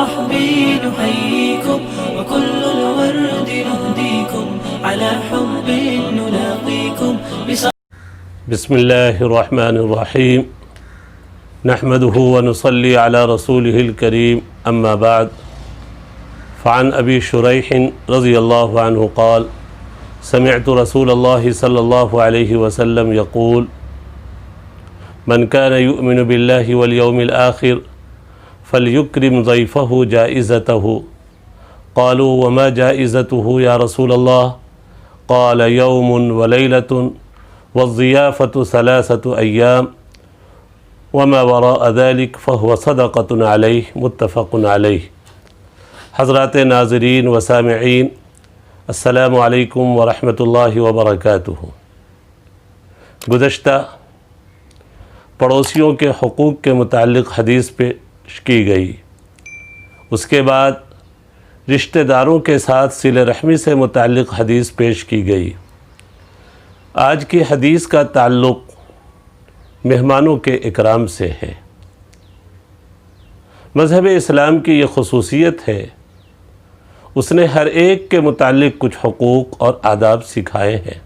بالرحب نحييكم وكل الورد نهديكم على حب نلاقيكم. بسم الله الرحمن الرحيم نحمده ونصلي على رسوله الكريم أما بعد فعن أبي شريح رضي الله عنه قال سمعت رسول الله صلى الله عليه وسلم يقول من كان يؤمن بالله واليوم الآخر فليكرم ضيفه جائزته. قالوا وما جائزته يا رسول الله؟ قال يوم وليلة والضيافة 3 أيام وما وراء ذلك فهو صدقة عليه. متفق علیہ. حضرات ناظرین و سامعین، السلام علیکم ورحمۃ اللہ وبرکاتہ. گزشتہ پڑوسیوں کے حقوق کے متعلق حدیث پیش کی گئی. اس کے بعد رشتہ داروں کے ساتھ صلہ رحمی سے متعلق حدیث پیش کی گئی. آج کی حدیث کا تعلق مہمانوں کے اکرام سے ہے. مذہب اسلام کی یہ خصوصیت ہے، اس نے ہر ایک کے متعلق کچھ حقوق اور آداب سکھائے ہیں.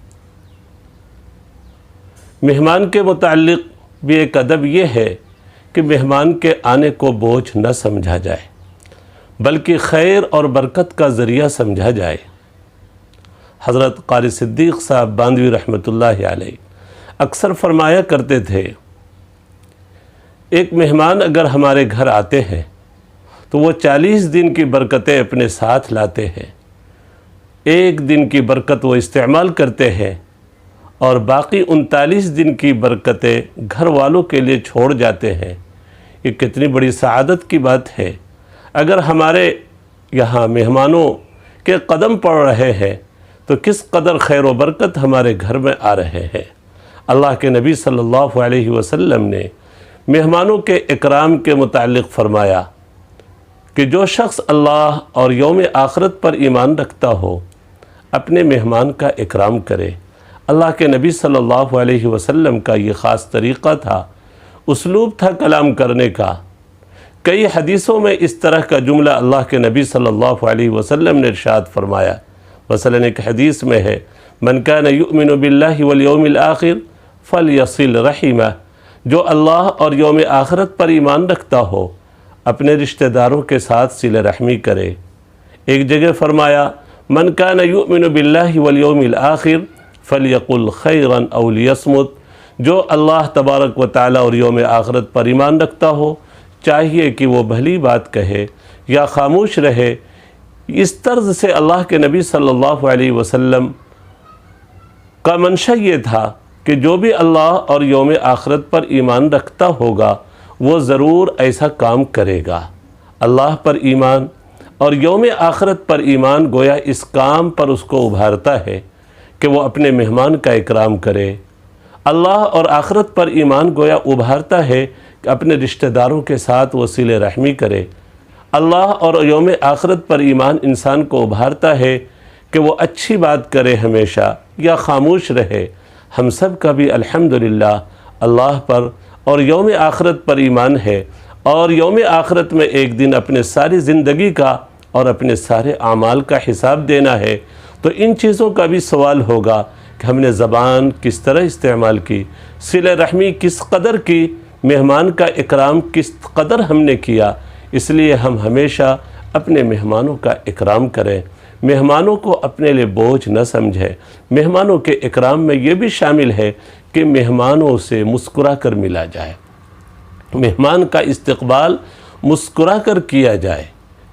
مہمان کے متعلق بھی ایک ادب یہ ہے کہ مہمان کے آنے کو بوجھ نہ سمجھا جائے بلکہ خیر اور برکت کا ذریعہ سمجھا جائے. حضرت قاری صدیق صاحب باندھوی رحمۃ اللہ علیہ اکثر فرمایا کرتے تھے، ایک مہمان اگر ہمارے گھر آتے ہیں تو وہ 40 دن کی برکتیں اپنے ساتھ لاتے ہیں. 1 دن کی برکت وہ استعمال کرتے ہیں اور باقی 39 دن کی برکتیں گھر والوں کے لیے چھوڑ جاتے ہیں. یہ کتنی بڑی سعادت کی بات ہے. اگر ہمارے یہاں مہمانوں کے قدم پڑ رہے ہیں تو کس قدر خیر و برکت ہمارے گھر میں آ رہے ہیں. اللہ کے نبی صلی اللہ علیہ وسلم نے مہمانوں کے اکرام کے متعلق فرمایا کہ جو شخص اللہ اور یوم آخرت پر ایمان رکھتا ہو اپنے مہمان کا اکرام کرے. اللہ کے نبی صلی اللہ علیہ وسلم کا یہ خاص طریقہ تھا، اسلوب تھا کلام کرنے کا. کئی حدیثوں میں اس طرح کا جملہ اللہ کے نبی صلی اللہ علیہ وسلم نے ارشاد فرمایا. مثلا ایک حدیث میں ہے من کان یؤمن باللہ والیوم الآخر فلیصل رحمہ. جو اللہ اور یوم آخرت پر ایمان رکھتا ہو اپنے رشتہ داروں کے ساتھ صلہ رحمی کرے. ایک جگہ فرمایا من کان یؤمن باللہ والیوم الآخر فلیقل خیرا او لیصمت. جو اللہ تبارک و تعالی اور یوم آخرت پر ایمان رکھتا ہو چاہیے کہ وہ بھلی بات کہے یا خاموش رہے. اس طرز سے اللہ کے نبی صلی اللہ علیہ وسلم کا منشا یہ تھا کہ جو بھی اللہ اور یوم آخرت پر ایمان رکھتا ہوگا وہ ضرور ایسا کام کرے گا. اللہ پر ایمان اور یوم آخرت پر ایمان گویا اس کام پر اس کو ابھارتا ہے کہ وہ اپنے مہمان کا اکرام کرے. اللہ اور آخرت پر ایمان گویا ابھارتا ہے کہ اپنے رشتہ داروں کے ساتھ وہ صلہ رحمی کرے. اللہ اور یوم آخرت پر ایمان انسان کو ابھارتا ہے کہ وہ اچھی بات کرے ہمیشہ یا خاموش رہے. ہم سب کا بھی الحمدللہ اللہ پر اور یوم آخرت پر ایمان ہے اور یوم آخرت میں ایک دن اپنے ساری زندگی کا اور اپنے سارے اعمال کا حساب دینا ہے. تو ان چیزوں کا بھی سوال ہوگا کہ ہم نے زبان کس طرح استعمال کی، صلہ رحمی کس قدر کی، مہمان کا اکرام کس قدر ہم نے کیا. اس لیے ہم ہمیشہ اپنے مہمانوں کا اکرام کریں، مہمانوں کو اپنے لیے بوجھ نہ سمجھیں. مہمانوں کے اکرام میں یہ بھی شامل ہے کہ مہمانوں سے مسکرا کر ملا جائے، مہمان کا استقبال مسکرا کر کیا جائے.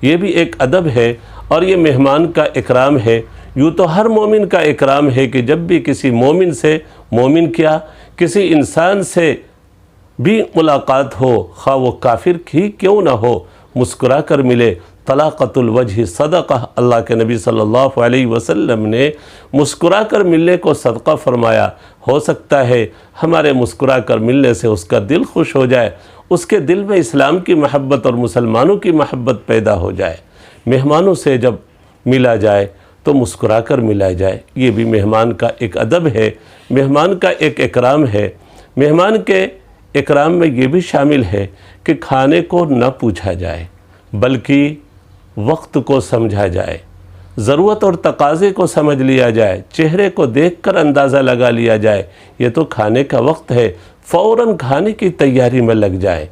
یہ بھی ایک ادب ہے اور یہ مہمان کا اکرام ہے. یوں تو ہر مومن کا اکرام ہے کہ جب بھی کسی مومن سے، مومن کیا کسی انسان سے بھی ملاقات ہو، خواہ وہ کافر ہی کیوں نہ ہو، مسکرا کر ملے. طلاقۃ الوجہ صدقہ. اللہ کے نبی صلی اللہ علیہ وسلم نے مسکرا کر ملنے کو صدقہ فرمایا. ہو سکتا ہے ہمارے مسکرا کر ملنے سے اس کا دل خوش ہو جائے، اس کے دل میں اسلام کی محبت اور مسلمانوں کی محبت پیدا ہو جائے. مہمانوں سے جب ملا جائے تو مسکرا کر ملا جائے. یہ بھی مہمان کا ایک ادب ہے، مہمان کا ایک اکرام ہے. مہمان کے اکرام میں یہ بھی شامل ہے کہ کھانے کو نہ پوچھا جائے، بلکہ وقت کو سمجھا جائے، ضرورت اور تقاضے کو سمجھ لیا جائے، چہرے کو دیکھ کر اندازہ لگا لیا جائے یہ تو کھانے کا وقت ہے، فوراً کھانے کی تیاری میں لگ جائے۔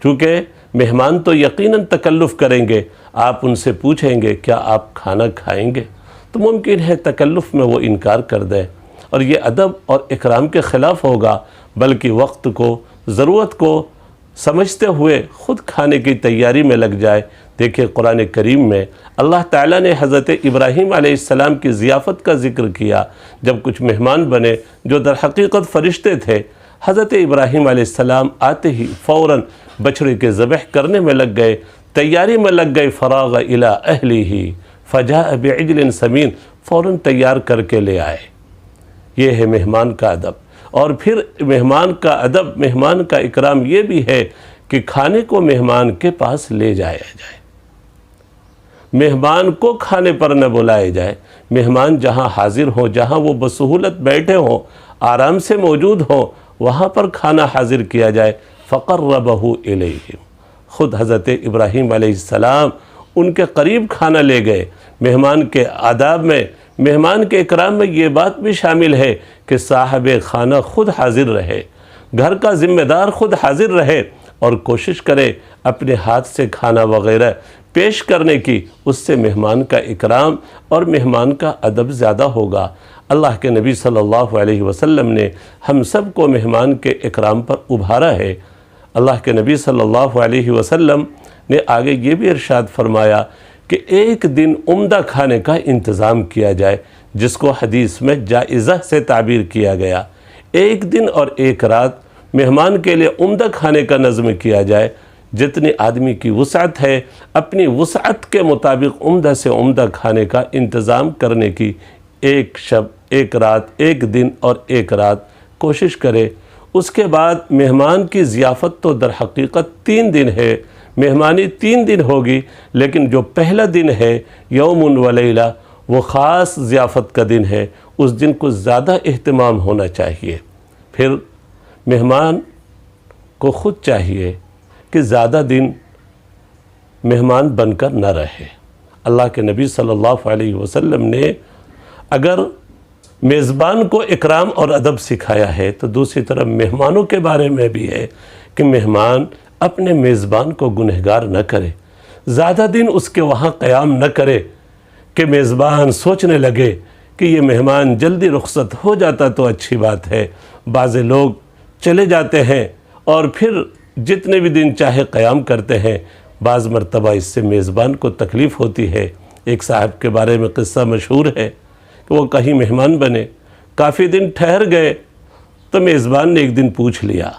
چونکہ مہمان تو یقیناً تکلف کریں گے، آپ ان سے پوچھیں گے کیا آپ کھانا کھائیں گے، تو ممکن ہے تکلف میں وہ انکار کر دیں، اور یہ ادب اور اکرام کے خلاف ہوگا، بلکہ وقت کو، ضرورت کو سمجھتے ہوئے خود کھانے کی تیاری میں لگ جائے۔ دیکھیں قرآن کریم میں اللہ تعالیٰ نے حضرت ابراہیم علیہ السلام کی ضیافت کا ذکر کیا۔ جب کچھ مہمان بنے جو در حقیقت فرشتے تھے، حضرت ابراہیم علیہ السلام آتے ہی فوراً بچڑے کے ذبح کرنے میں لگ گئے، تیاری میں لگ گئے۔ فراغ الی اہلہ فجاء بعجل سمین، فوراً تیار کر کے لے آئے۔ یہ ہے مہمان کا ادب۔ اور پھر مہمان کا ادب، مہمان کا اکرام یہ بھی ہے کہ کھانے کو مہمان کے پاس لے جایا جائے، مہمان کو کھانے پر نہ بلائے جائے۔ مہمان جہاں حاضر ہوں، جہاں وہ بسہولت بیٹھے ہوں، آرام سے موجود ہوں، وہاں پر کھانا حاضر کیا جائے۔ فقربہ الیہم، خود حضرت ابراہیم علیہ السلام ان کے قریب کھانا لے گئے۔ مہمان کے آداب میں، مہمان کے اکرام میں یہ بات بھی شامل ہے کہ صاحب خانہ خود حاضر رہے، گھر کا ذمہ دار خود حاضر رہے، اور کوشش کرے اپنے ہاتھ سے کھانا وغیرہ پیش کرنے کی۔ اس سے مہمان کا اکرام اور مہمان کا ادب زیادہ ہوگا۔ اللہ کے نبی صلی اللہ علیہ وسلم نے ہم سب کو مہمان کے اکرام پر ابھارا ہے۔ اللہ کے نبی صلی اللہ علیہ وسلم نے آگے یہ بھی ارشاد فرمایا کہ ایک دن عمدہ کھانے کا انتظام کیا جائے، جس کو حدیث میں جائزہ سے تعبیر کیا گیا۔ ایک دن اور ایک رات مہمان کے لیے عمدہ کھانے کا نظم کیا جائے۔ جتنی آدمی کی وسعت ہے، اپنی وسعت کے مطابق عمدہ سے عمدہ کھانے کا انتظام کرنے کی ایک شب، ایک رات، ایک دن اور ایک رات کوشش کرے۔ اس کے بعد مہمان کی ضیافت تو در حقیقت 3 دن ہے، مہمانی 3 دن ہوگی، لیکن جو پہلا دن ہے یوم و لیلہ، وہ خاص ضیافت کا دن ہے۔ اس دن کو زیادہ اہتمام ہونا چاہیے۔ پھر مہمان کو خود چاہیے کہ زیادہ دن مہمان بن کر نہ رہے۔ اللہ کے نبی صلی اللہ علیہ وسلم نے اگر میزبان کو اکرام اور ادب سکھایا ہے، تو دوسری طرف مہمانوں کے بارے میں بھی ہے کہ مہمان اپنے میزبان کو گنہگار نہ کرے، زیادہ دن اس کے وہاں قیام نہ کرے کہ میزبان سوچنے لگے کہ یہ مہمان جلدی رخصت ہو جاتا تو اچھی بات ہے۔ بعض لوگ چلے جاتے ہیں اور پھر جتنے بھی دن چاہے قیام کرتے ہیں، بعض مرتبہ اس سے میزبان کو تکلیف ہوتی ہے۔ ایک صاحب کے بارے میں قصہ مشہور ہے کہ وہ کہیں مہمان بنے، کافی دن ٹھہر گئے، تو میزبان نے ایک دن پوچھ لیا،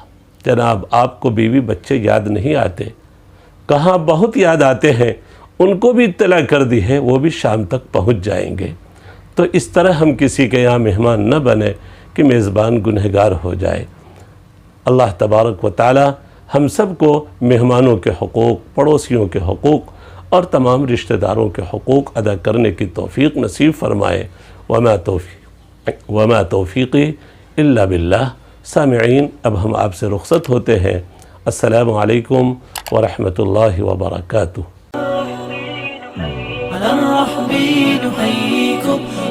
جناب آپ کو بیوی بچے یاد نہیں آتے؟ کہاں بہت یاد آتے ہیں، ان کو بھی اطلاع کر دی ہے، وہ بھی شام تک پہنچ جائیں گے۔ تو اس طرح ہم کسی کے یہاں مہمان نہ بنے کہ میزبان گنہگار ہو جائے۔ اللہ تبارک و تعالی ہم سب کو مہمانوں کے حقوق، پڑوسیوں کے حقوق اور تمام رشتہ داروں کے حقوق ادا کرنے کی توفیق نصیب فرمائے۔ وما توفیقی الا باللہ۔ سامعین، اب ہم آپ سے رخصت ہوتے ہیں۔ السلام علیکم ورحمۃ اللہ وبرکاتہ۔ على الرحب نحييكم